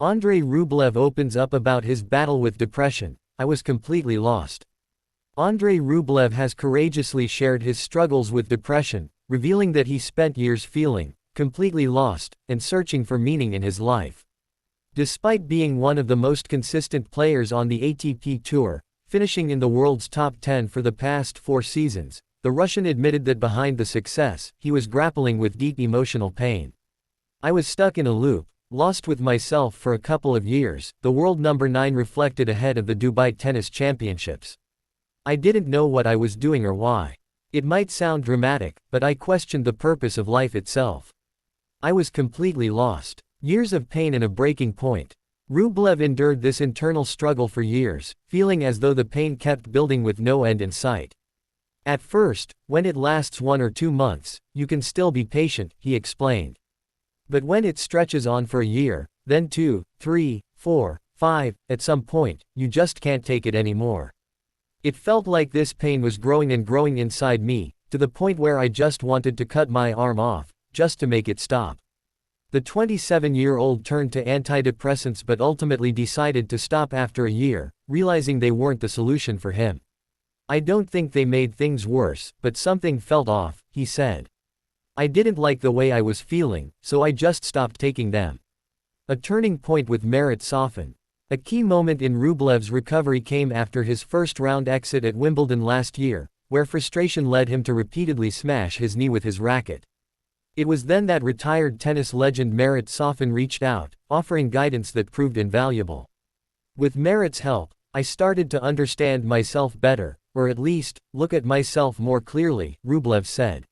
Andrei Rublev opens up about his battle with depression. I was completely lost. Andrei Rublev has courageously shared his struggles with depression, revealing that he spent years feeling completely lost and searching for meaning in his life. Despite being one of the most consistent players on the ATP Tour, finishing in the world's top 10 for the past 4 seasons, the Russian admitted that behind the success, he was grappling with deep emotional pain. I was stuck in a loop, lost with myself for a couple of years, the world number 9 reflected ahead of the Dubai Tennis Championships. I didn't know what I was doing or why. It might sound dramatic, but I questioned the purpose of life itself. I was completely lost. Years of pain and a breaking point. Rublev endured this internal struggle for years, feeling as though the pain kept building with no end in sight. At first, when it lasts 1 or 2 months, you can still be patient, he explained. But when it stretches on for a year, then 2, 3, 4, 5, at some point, you just can't take it anymore. It felt like this pain was growing and growing inside me, to the point where I just wanted to cut my arm off, just to make it stop. The 27-year-old turned to antidepressants but ultimately decided to stop after a year, realizing they weren't the solution for him. I don't think they made things worse, but something felt off, he said. I didn't like the way I was feeling, so I just stopped taking them. A turning point with Marat Safin. A key moment in Rublev's recovery came after his first-round exit at Wimbledon last year, where frustration led him to repeatedly smash his knee with his racket. It was then that retired tennis legend Marat Safin reached out, offering guidance that proved invaluable. With Marat's help, I started to understand myself better, or at least, look at myself more clearly, Rublev said.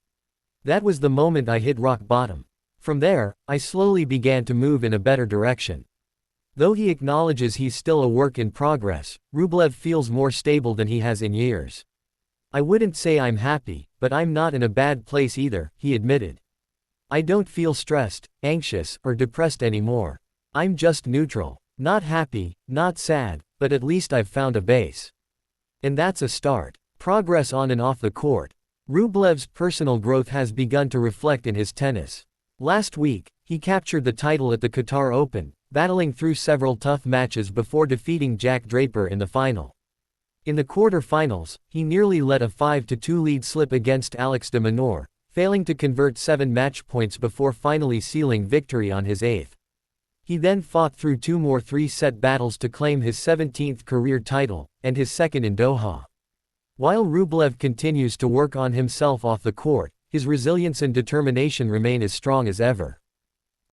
That was the moment I hit rock bottom. From there, I slowly began to move in a better direction. Though he acknowledges he's still a work in progress, Rublev feels more stable than he has in years. I wouldn't say I'm happy, but I'm not in a bad place either, he admitted. I don't feel stressed, anxious, or depressed anymore. I'm just neutral. Not happy, not sad, but at least I've found a base. And that's a start. Progress on and off the court. Rublev's personal growth has begun to reflect in his tennis. Last week, he captured the title at the Qatar Open, battling through several tough matches before defeating Jack Draper in the final. In the quarter-finals, he nearly let a 5-2 lead slip against Alex de Minaur, failing to convert 7 match points before finally sealing victory on his 8th. He then fought through 2 more 3-set battles to claim his 17th career title, and his second in Doha. While Rublev continues to work on himself off the court, his resilience and determination remain as strong as ever.